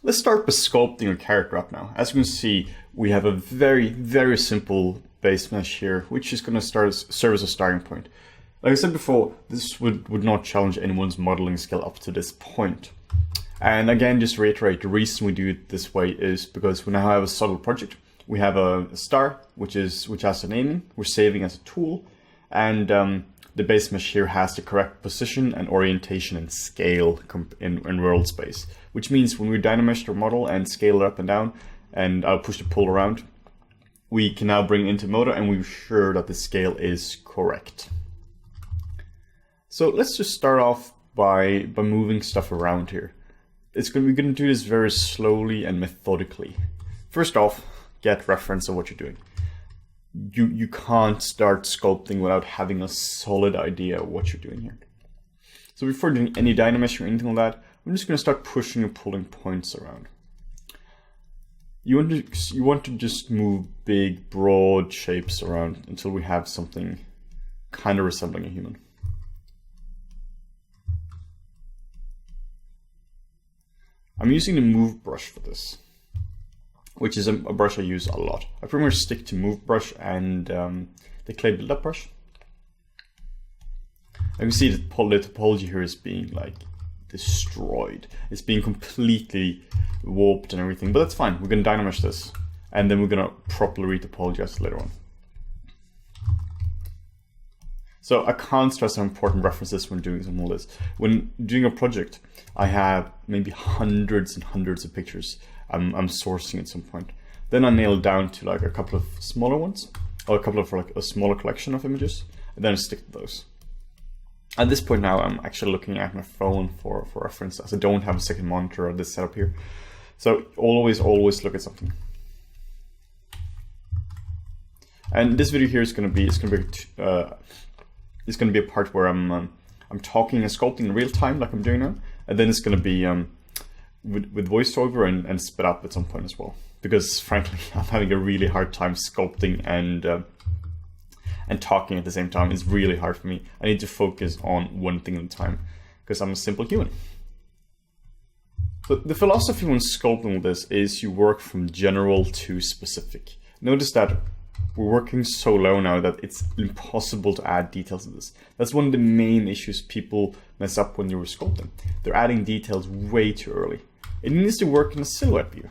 let's start by sculpting a character up now. As you can see, we have a very, very simple base mesh here, which is going to serve as a starting point. Like I said before, this would not challenge anyone's modeling skill up to this point. And again, just to reiterate, the reason we do it this way is because we now have a solid project. We have a star, which has a naming, we're saving as a tool, and the base mesh here has the correct position and orientation and scale in world space, which means when we dynamesh the model and scale it up and down, and I'll push the pull around, we can now bring it into motor and we're sure that the scale is correct. So let's just start off by moving stuff around here. We're going to do this very slowly and methodically. First off, get reference of what you're doing. You can't start sculpting without having a solid idea of what you're doing here. So before doing any dynamesh or anything like that, I'm just going to start pushing and pulling points around. You want to just move big, broad shapes around until we have something kind of resembling a human. I'm using the move brush for this, which is a brush I use a lot. I pretty much stick to move brush and the clay buildup brush. I can see that the topology here is being like destroyed. It's being completely warped and everything, but that's fine. We're going to dynamesh this, and then we're going to properly retopologize later on. So I can't stress how important references when doing some of this. When doing a project, I have maybe hundreds and hundreds of pictures I'm sourcing at some point. Then I nail down to like a couple of smaller ones, or a smaller collection of images, and then I stick to those. At this point now, I'm actually looking at my phone for reference, as I don't have a second monitor of this setup here. So always look at something. And this video here is going to be a part where I'm talking and sculpting in real time, like I'm doing now, and then it's going to be with voiceover and sped up at some point as well. Because frankly, I'm having a really hard time sculpting and talking at the same time. It's really hard for me. I need to focus on one thing at a time because I'm a simple human. So the philosophy when sculpting this is you work from general to specific. Notice that we're working so low now that it's impossible to add details to this. That's one of the main issues people mess up when you're sculpting. They're adding details way too early. It needs to work in a silhouette view.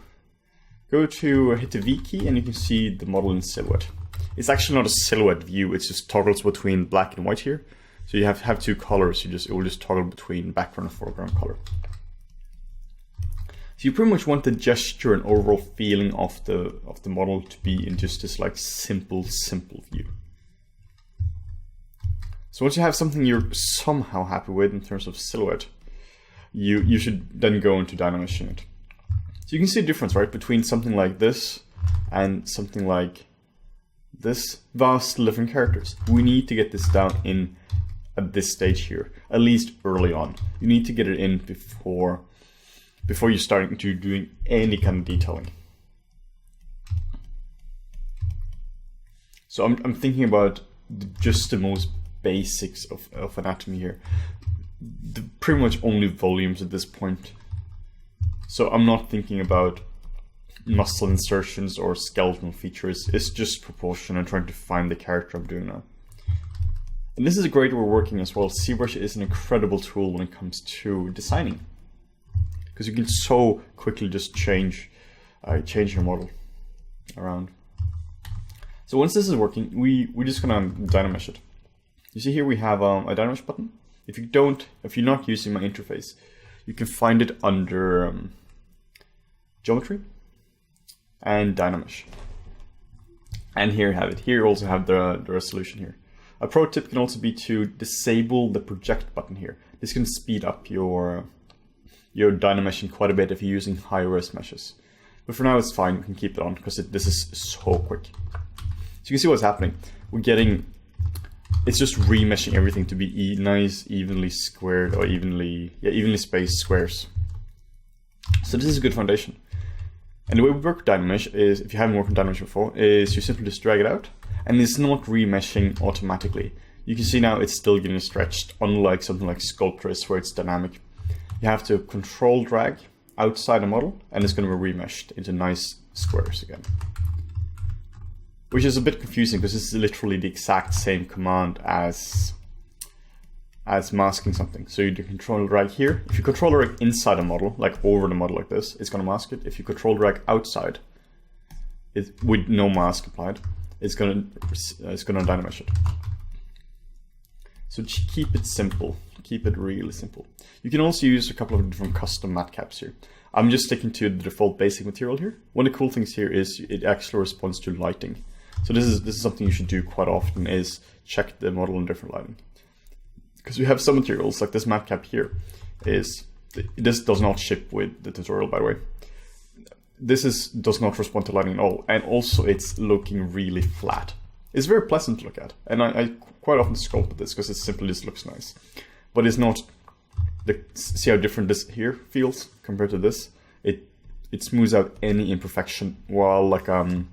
Go to hit the V key and you can see the model in silhouette. It's actually not a silhouette view, it's just toggles between black and white here. So you have two colors, it will just toggle between background and foreground color. So you pretty much want the gesture and overall feeling of the model to be in just this like simple view. So once you have something you're somehow happy with in terms of silhouette, you should then go into dynameshing it. So you can see a difference, right, between something like this and something like this. Vastly different characters. We need to get this down in at this stage here, at least early on. You need to get it in before you're starting to doing any kind of detailing. So I'm thinking about just the most basics of anatomy here. Pretty much only volumes at this point. So I'm not thinking about muscle insertions or skeletal features. It's just proportion and trying to find the character I'm doing now. And this is a great way we're working as well. ZBrush is an incredible tool when it comes to designing, because you can so quickly just change your model around. So once this is working, we're just gonna dynamesh it. You see here we have a dynamesh button. If you're not using my interface, you can find it under geometry and dynamesh. And here you have it. Here you also have the resolution here. A pro tip can also be to disable the project button here. This can speed up your dynameshing quite a bit if you're using high-res meshes. But for now it's fine, we can keep it on because this is so quick. So you can see what's happening. It's just remeshing everything to be nice, evenly squared, or evenly spaced squares. So this is a good foundation. And the way we work with dynamesh is, if you haven't worked with dynamesh before, is you simply just drag it out, and it's not remeshing automatically. You can see now it's still getting stretched, unlike something like Sculptor is where it's dynamic. You have to control drag, outside the model, and it's going to be remeshed into nice squares again. Which is a bit confusing because this is literally the exact same command as masking something. So you do control drag here. If you control drag inside a model, like over the model like this, it's going to mask it. If you control drag outside, with no mask applied, it's going to dynamesh it. So keep it simple. Keep it really simple. You can also use a couple of different custom matte caps here. I'm just sticking to the default basic material here. One of the cool things here is it actually responds to lighting. So this is something you should do quite often, is check the model in different lighting. Because we have some materials, like this matte cap here, this does not ship with the tutorial, by the way. This does not respond to lighting at all, and also it's looking really flat. It's very pleasant to look at, and I quite often sculpt this because it simply just looks nice. But it's not, see how different this here feels compared to this? It smooths out any imperfection, while like a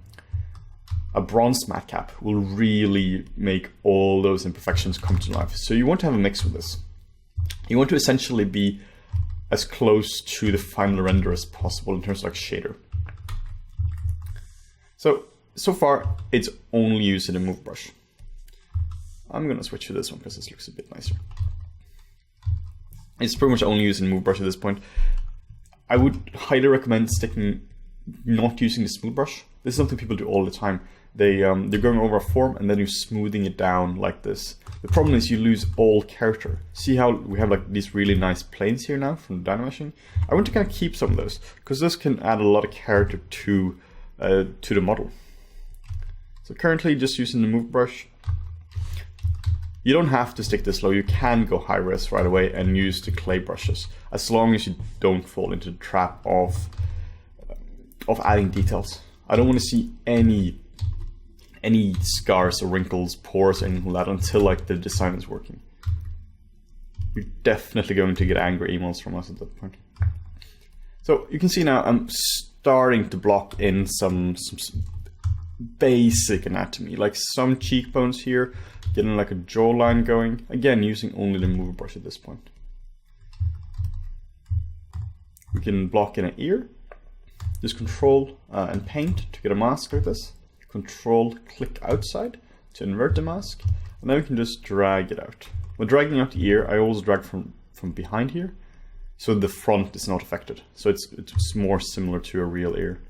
bronze matte cap will really make all those imperfections come to life. So you want to have a mix with this. You want to essentially be as close to the final render as possible in terms of like shader. So far, it's only used in a move brush. I'm gonna switch to this one because this looks a bit nicer. It's pretty much only used in move brush at this point. I would highly recommend not using the smooth brush. This is something people do all the time. They're going over a form and then you're smoothing it down like this. The problem is you lose all character. See how we have like these really nice planes here now from the dynameshing? I want to kind of keep some of those because this can add a lot of character to the model. So currently just using the move brush. You don't have to stick this low. You can go high res right away and use the clay brushes, as long as you don't fall into the trap of adding details. I don't want to see any scars or wrinkles, pores, anything like that until like the design is working. You're definitely going to get angry emails from us at that point. So you can see now I'm starting to block in some basic anatomy, like some cheekbones here, getting like a jawline going. Again, using only the mover brush at this point. We can block in an ear. Just control and paint to get a mask like this. Control click outside to invert the mask, and then we can just drag it out. When dragging out the ear, I always drag from behind here, so the front is not affected. So it's more similar to a real ear.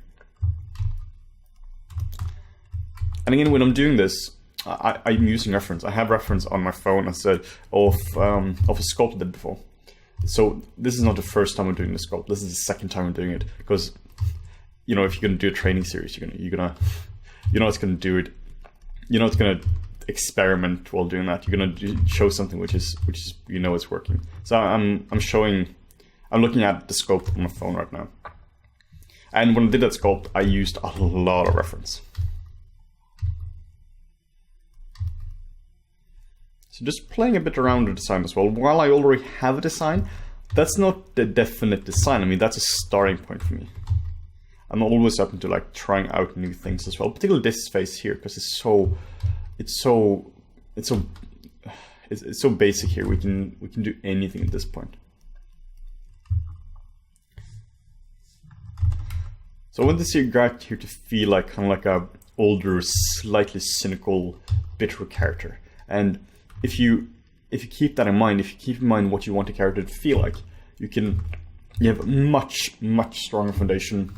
And again, when I'm doing this, I'm using reference. I have reference on my phone instead of a sculpt I did before. So this is not the first time I'm doing the sculpt. This is the second time I'm doing it, because you know, if you're gonna do a training series, you're gonna it's gonna do it. It's gonna experiment while doing that. You're gonna show something which is it's working. So I'm looking at the sculpt on my phone right now. And when I did that sculpt, I used a lot of reference. So just playing a bit around the design as well. While I already have a design, that's not the definite design. I mean, that's a starting point for me. I'm always open to like trying out new things as well, particularly this face here, because it's so basic here. We can do anything at this point. So I want this guy here to feel like kind of like a older, slightly cynical, bitter character. And if you keep that in mind, if you keep in mind what you want a character to feel like, you have a much stronger foundation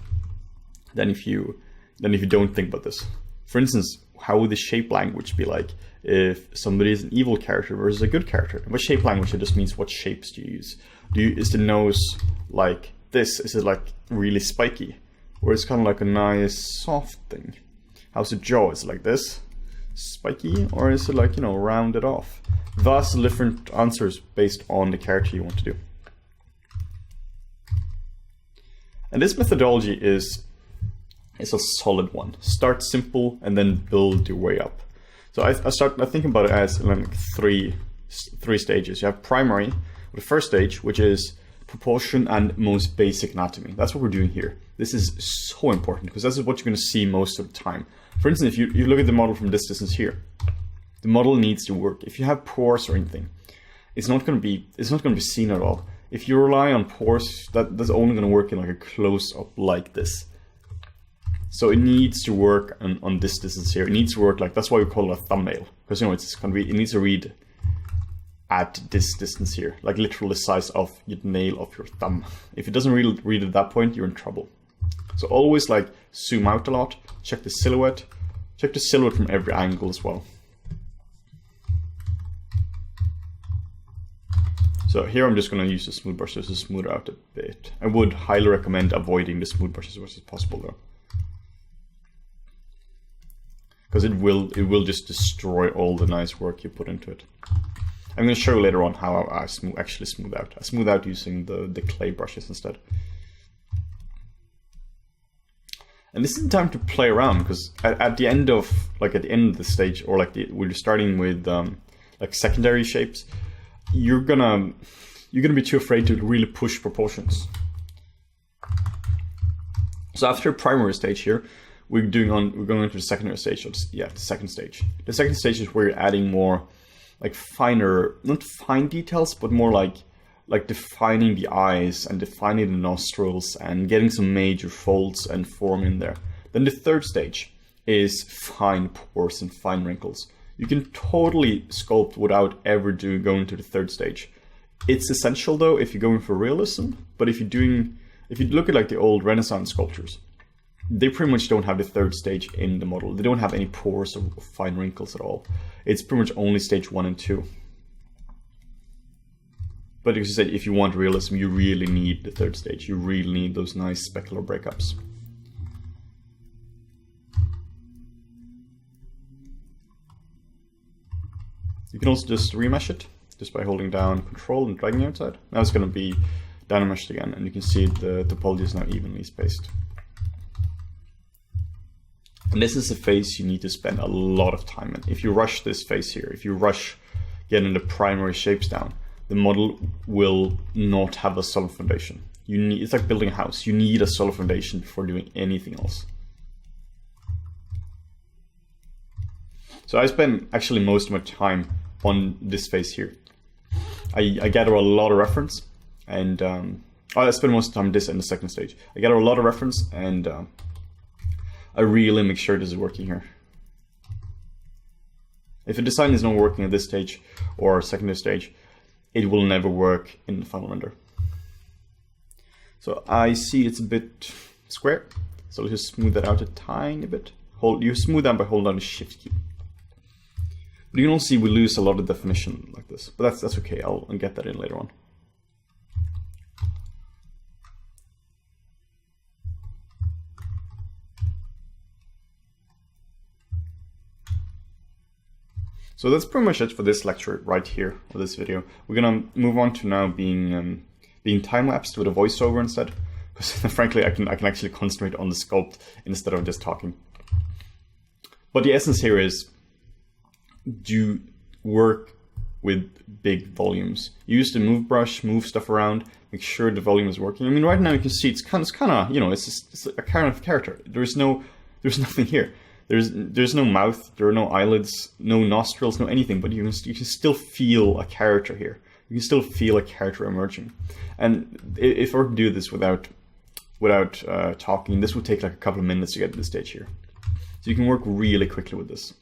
than if you don't think about this. For instance, how would the shape language be like if somebody is an evil character versus a good character? What shape language? It just means what shapes do you use? Is the nose like this? Is it like really spiky? Or is it kind of like a nice soft thing? How's the jaw? Is it like this? Spiky? Or is it like, rounded off? Vastly different answers based on the character you want to do. And this methodology is a solid one. Start simple and then build your way up. So I think about it as like three stages. You have primary, the first stage, which is proportion and most basic anatomy. That's what we're doing here. This is so important because this is what you're going to see most of the time. For instance, if you look at the model from this distance here, the model needs to work. If you have pores or anything, it's not going to be seen at all. If you rely on pores, that's only going to work in like a close-up like this. So it needs to work on this distance here. It needs to work like, that's why we call it a thumbnail, because you know it's going to be, it needs to read at this distance here, like literally the size of your nail of your thumb. If it doesn't really read at that point, you're in trouble. So always like zoom out a lot, check the silhouette from every angle as well. So here I'm just going to use the smooth brush just to smooth out a bit. I would highly recommend avoiding the smooth brush as much as possible though, because it will just destroy all the nice work you put into it. I'm going to show you later on how I actually smooth out. I smooth out using the clay brushes instead. And this is the time to play around, because at the end of the stage, or like when you're starting with like secondary shapes, you're gonna be too afraid to really push proportions. So after a primary stage here, we're going into the secondary stage. The second stage. The second stage is where you're adding more like finer, not fine details, but more like defining the eyes and defining the nostrils and getting some major folds and form in there. Then the third stage is fine pores and fine wrinkles. You can totally sculpt without ever going to the third stage. It's essential though if you're going for realism, but if you look at like the old Renaissance sculptures, they pretty much don't have the third stage in the model. They don't have any pores or fine wrinkles at all. It's pretty much only stage 1 and 2. But as I said, if you want realism, you really need the third stage. You really need those nice specular breakups. You can also just remesh it just by holding down Control and dragging it outside. Now it's going to be dynameshed again, and you can see the topology is now evenly spaced. And this is a phase you need to spend a lot of time in. If you rush this phase here, if you rush getting the primary shapes down, the model will not have a solid foundation. It's like building a house. You need a solid foundation before doing anything else. So I spend actually most of my time on this phase here. I gather a lot of reference, and I spend most of the time on this in the second stage. I gather a lot of reference, and I really make sure this is working here. If a design is not working at this stage or secondary stage, it will never work in the final render. So I see it's a bit square, so let's just smooth that out a tiny bit. You smooth that by holding down the Shift key. But you can also see we lose a lot of definition like this, but that's okay. I'll get that in later on. So that's pretty much it for this lecture right here, or this video. We're gonna move on to now being time-lapsed with a voiceover instead, because frankly I can actually concentrate on the sculpt instead of just talking. But the essence here is, do work with big volumes. Use the move brush, move stuff around, make sure the volume is working. I mean, right now you can see it's kind of you know, it's a kind of character. There's nothing here. There's no mouth, there are no eyelids, no nostrils, no anything, but you can still feel a character here. You can still feel a character emerging. And if I were to do this without talking, this would take like a couple of minutes to get to this stage here. So you can work really quickly with this.